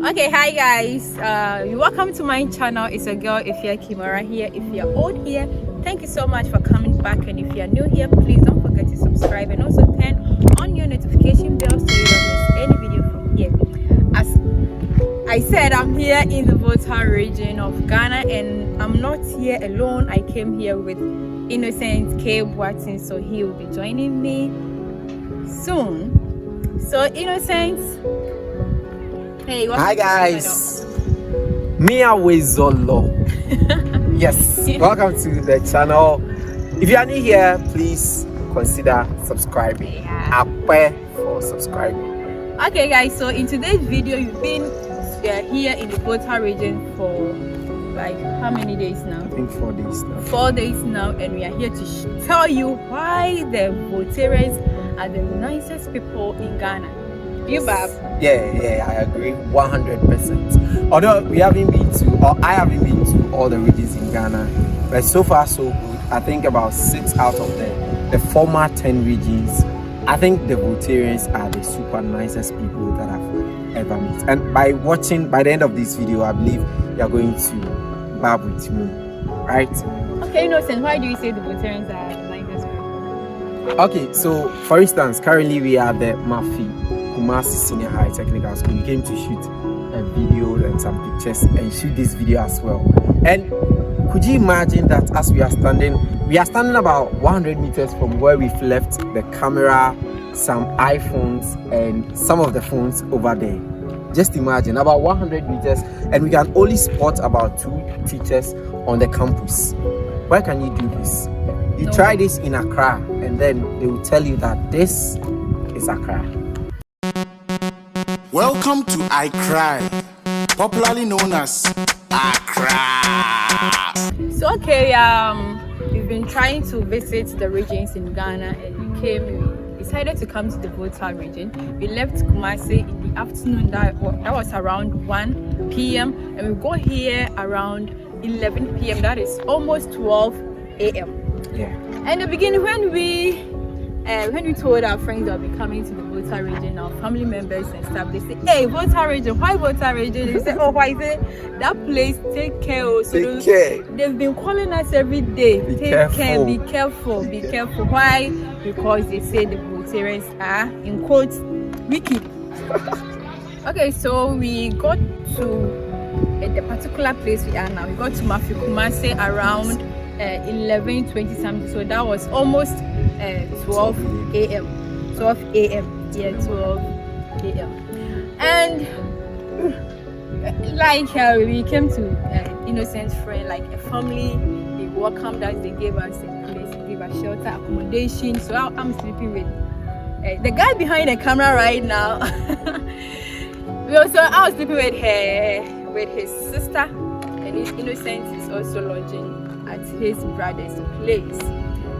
Okay, hi guys. Welcome to my channel. It's your girl EfyaKimora here. If you're old here, thank you so much for coming back. And if you're new here, please don't forget to subscribe and also turn on your notification bell so you don't miss any video from here. As I said, I'm here in the Volta Region of Ghana, and I'm not here alone. I came here with Innocent K Boateng, so he will be joining me soon. So Innocent, hey, hi guys, Mia Wezolo. Yes, welcome to the channel. If you are new here, please consider subscribing. Apple for subscribing. Okay guys, so in today's video, you've been here in the Volta region for like how many days now? I think 4 days now. 4 days now, and we are here to tell you why the Voltarians are the nicest people in Ghana. You, Bob? Yeah, I agree 100%. Although we haven't been to, or I haven't been to all the regions in Ghana, but so far so good. I think about 6 out of the former 10 regions, I think the Voltarians are the super nicest people that I've ever met. And by the end of this video, I believe you are going to vibe with me, right? Okay, Innocent, why do you say the Voltarians are the nicest people? Okay, so for instance, currently we are the Mafi Kumasi Senior High Technical School. We came to shoot a video and some pictures and shoot this video as well. And could you imagine that as we are standing about 100 meters from where we've left the camera, some iPhones and some of the phones over there. Just imagine, about 100 meters, and we can only spot about 2 teachers on the campus. Why can you do this? You try this in Accra, and then they will tell you that this is Accra. Welcome to I Cry, popularly known as Accra. So okay, we've been trying to visit the regions in Ghana, and we decided to come to the Volta region. We left Kumasi in the afternoon, that was around 1 p.m. and we got here around 11 p.m. that is almost 12 a.m. Yeah. And the beginning, when we told our friends that we'll be coming to the Volta region, our family members and stuff, they say, hey, Volta region, why Volta region? They say, oh, why is it that place? Take care. So they've been calling us every day. Take care, be careful. Why? Because they say the Voltarians are, in quotes, wicked. Okay, so we got to the particular place we are now. We got to Kumasi around 11:20 something, so that was almost 12 a.m. 12 a.m. Yeah, 12 a.m. And like we came to Innocent's friend, like a family. They welcomed us, they gave us a place, they gave us shelter, accommodation. So I'm sleeping with the guy behind the camera right now. I was sleeping with his sister, and Innocent is also lodging at his brother's place.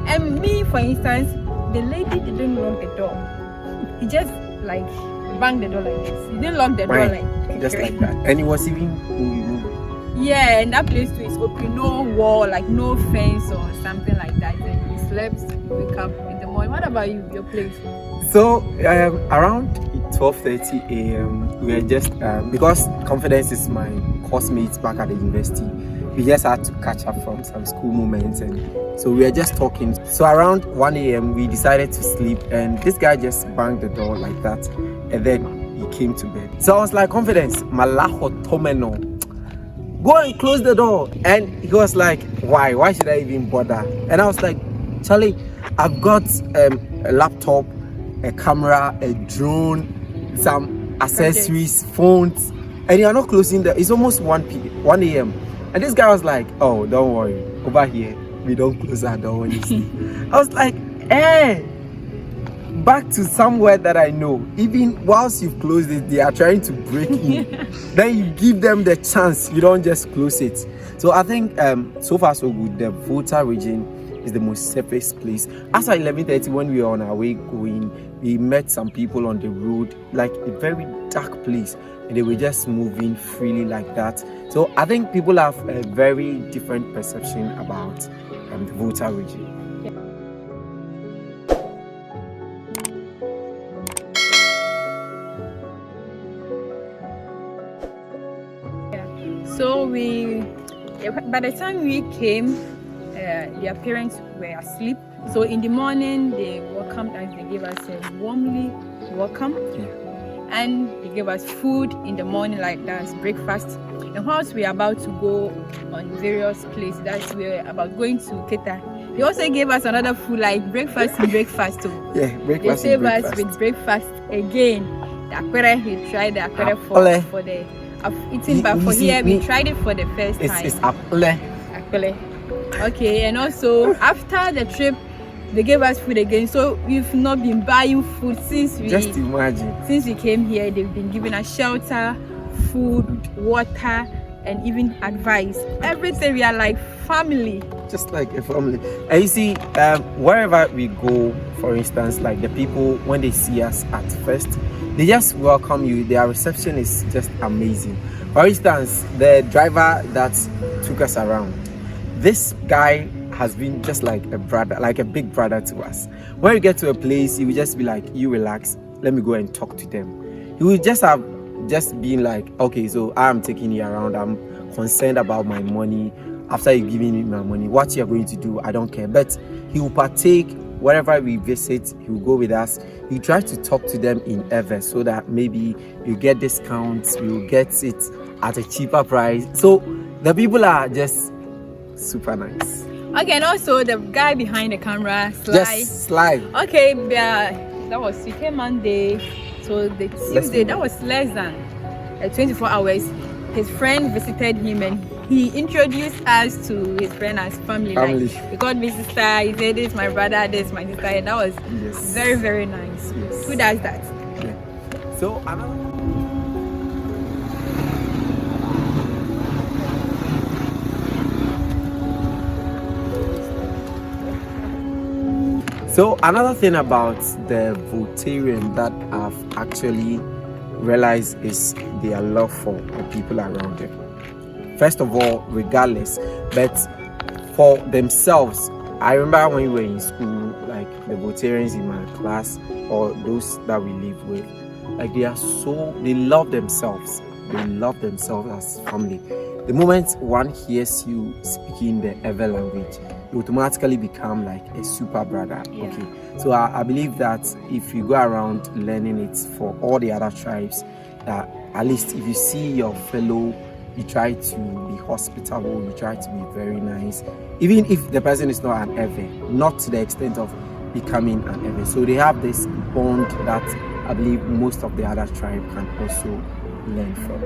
And me, for instance, the lady didn't lock the door. He just like banged the door like this. He didn't lock the door like just like that. And it was even yeah, and that place too is open, no wall, like no fence or something like that. And we slept, wake up in the morning. What about you, your place? So around 12:30 a.m. we were just because Confidence is my course mates back at the university. We just had to catch up from some school moments, and so we were just talking. So around 1 a.m. we decided to sleep, and this guy just banged the door like that, and then he came to bed. So I was like, Confidence, Malaho Tomeno, go and close the door. And he was like, why should I even bother? And I was like, Charlie, I've got a laptop, a camera, a drone, some accessories, phones, and you're not closing it's almost 1 a.m. And this guy was like, oh, don't worry, over here we don't close our door when you sleep. I was like, hey, back to somewhere that I know. Even whilst you've closed it, they are trying to break in. Then you give them the chance, you don't just close it. So I think so far so good. The Volta region is the most safest place. As at 11:30, when we were on our way going, we met some people on the road, like a very dark place, and they were just moving freely like that. So I think people have a very different perception about the Volta region. So by the time we came, their parents were asleep. So in the morning, they welcomed us. They gave us a warmly welcome. Yeah. And they gave us food in the morning, like that's breakfast. And whilst we are about to go on various places, that's we're about going to Keta, they also gave us another food like breakfast and breakfast too. Yeah, breakfast. They saved us with breakfast again. The aquere, we tried the aquere for the. I've eaten, but for here we tried it for the first time. It's apple. Okay, and also after the trip, they gave us food again. So we've not been buying food since we. Just imagine. Since we came here, they've been giving us shelter, food, water, and even advice. Everything, we are like family. Just like a family. And you see, wherever we go, for instance, like the people, when they see us at first, they just welcome you. Their reception is just amazing. For instance, the driver that took us around, this guy has been just like a brother, like a big brother to us. When we get to a place, he will just be like, you relax, let me go and talk to them. He will just have been like, okay, so I'm taking you around, I'm concerned about my money. After you giving me my money, what you're going to do, I don't care. But he will partake wherever we visit. He will go with us. You try to talk to them in ever so that maybe you get discounts, you get it at a cheaper price. So the people are just super nice. Okay, and also the guy behind the camera, Sly. Yes, Sly. Okay, that was he came Monday, so the Tuesday that was less than 24 hours. His friend visited him and he introduced us to his friend as family. Like, he called me sister. He said, "This is my brother. This is my sister." And that was very, very nice. Yes. Who does that? Yeah. So another thing about the Voltarian that I've actually realized is their love for the people around them. First of all, regardless, but for themselves. I remember when we were in school, like the Voltarians in my class or those that we live with, like they love themselves. They love themselves as family. The moment one hears you speaking the Ewe language, you automatically become like a super brother. Yeah. Okay, so I believe that if you go around learning it for all the other tribes, that at least if you see your fellow, you try to be hospitable, you try to be very nice, even if the person is not an Ewe, not to the extent of becoming an Ewe. So they have this bond that I believe most of the other tribe can also learn from.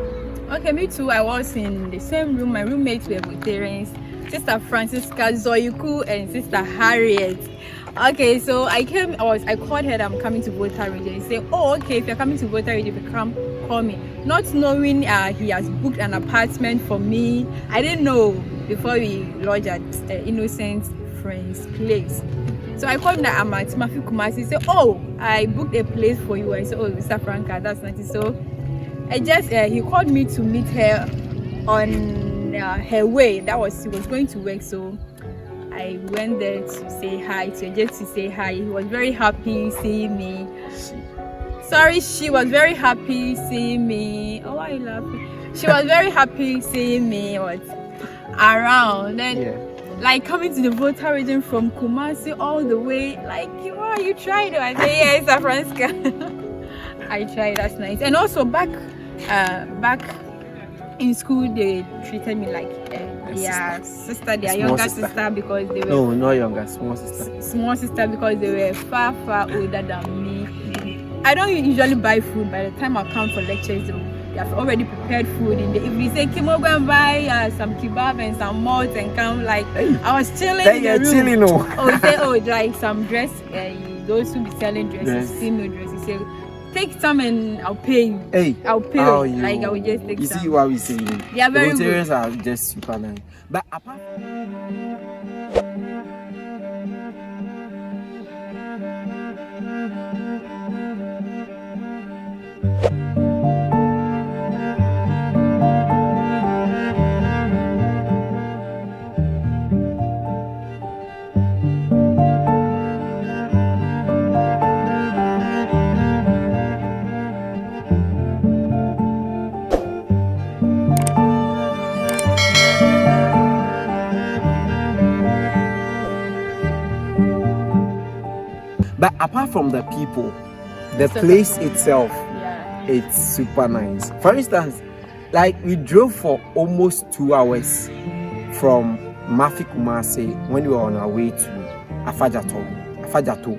Okay, me too. I was in the same room. My roommates were Voltarians, Sister Francisca Zoyuku and Sister Harriet. Okay, so I called her that I'm coming to Volta Region. He said, "Oh, okay, if you're coming to Volta Region, if you come, call me." Not knowing he has booked an apartment for me. I didn't know before we lodged at Innocent friend's place. So I called him that I'm at Mafi Kumasi. He said, "Oh, I booked a place for you." I said, "Oh, Mr. Franca, that's nice." So he called me to meet her on her way. He was going to work, so I went there to say hi just to say hi. He was very happy seeing me. She was very happy seeing me. Oh, why are you laughing? She was very happy seeing me around. And like coming to the Volta region from Kumasi all the way, like, you tried it. I said, "Yes, Franska." I tried, that's nice. And also back in school, they treated me like their sister, their younger sister, because they were... No, not younger, small sister. Small sister, because they were far, far older than me. I don't usually buy food. By the time I come for lectures, they have already prepared food. If you say, "Kimo, go and buy some kebab and some malt and come," like, I was chilling in the room. Chilling, no. Oh, say, like some dress, those who be selling dresses, female dresses, say, "Take some and I'll pay you." Hey, I'll pay you. Like, I will just take some. You see what we say? They are very good. good. Are just super nice. But apart But apart from the people, the So place itself, Yeah. it's super nice. For instance, like we drove for almost 2 hours from Mafi Kumasi when we were on our way to Afajato,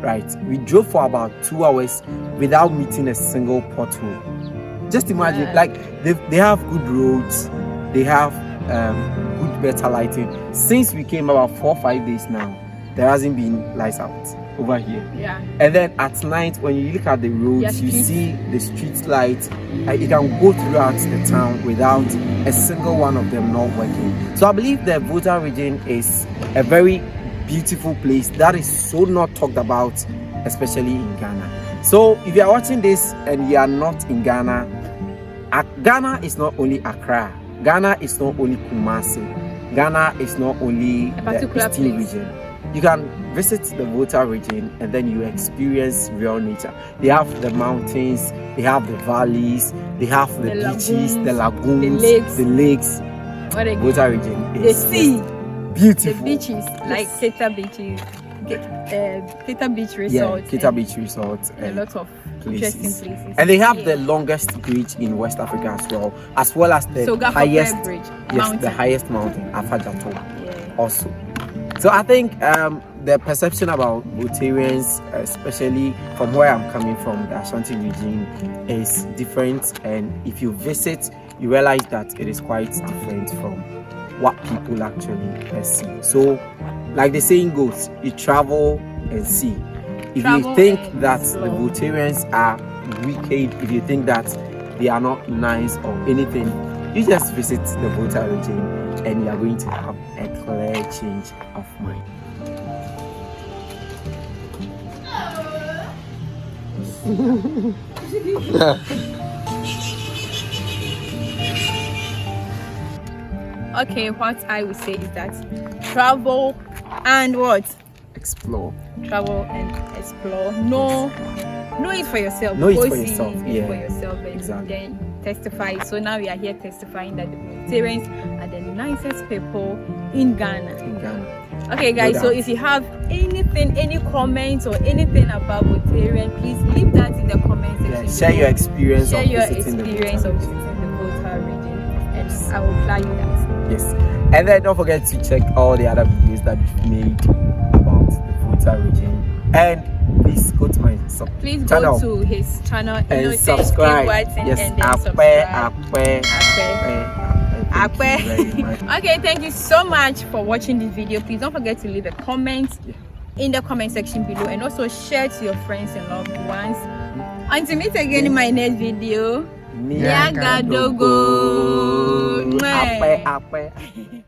right? We drove for about 2 hours without meeting a single pothole. Just imagine, Yeah. like they have good roads, they have good better lighting. Since we came about 4 or 5 days now, there hasn't been lights out over here. Yeah. And then at night, when you look at the roads, Yeah, you streets. see the street lights. You can go throughout the town without a single one of them not working. So I believe the Volta region is a very beautiful place that is so not talked about, especially in Ghana. So if you are watching this and you are not in Ghana, Ghana is not only Accra. Ghana is not only Kumasi. Ghana is not only A the particular Eastern place. region. You can visit the Volta region and then you experience real nature. They have the mountains, they have the valleys, they have the beaches, the lagoons, the lakes. What a Volta region the is sea, just the beautiful. beaches, like Kita beaches, Kita Beach Resort. Yeah, Kita Beach Resort. and a lot of interesting places. And they have Yeah. the longest bridge in West Africa as well as the So Gaffer highest Bridge, yes, mountain. the highest mountain, Afajato, Yeah. also. So I think the perception about Voltarians, especially from where I'm coming from, the Ashanti region, is different. And if you visit, you realize that it is quite different from what people actually perceive. So, like the saying goes, you travel and see. If Travel you think and that explore. the Voltarians are wicked, if you think that they are not nice or anything, you just visit the Volta region and you are going to have a clear change of mind. Okay, what I would say is that travel and what? Explore. Travel and explore. Know it for yourself. Know it Go for see yourself, it yeah. for yourself, and Exactly. then testify. So now we are here testifying that the Voltarians are the nicest people in Ghana. In Ghana. Okay, guys. No So doubt. if you have anything, any comments or anything about Voltarian, please leave that in the comment section. Yeah, share your experience Share of your visiting experience the of Volta region. visiting the Volta region, and I will fly you that. Yes. And then don't forget to check all the other videos that we've made about the Volta region. And please go to my Please channel go to his channel and Innocent K subscribe. Boateng, Yes, and then Akpe. Thank you very much. Okay, thank you so much for watching this video. Please don't forget to leave a comment in the comment section below, and also share to your friends and loved ones. Until meet again in my next video. Nyagadogo. Akpe.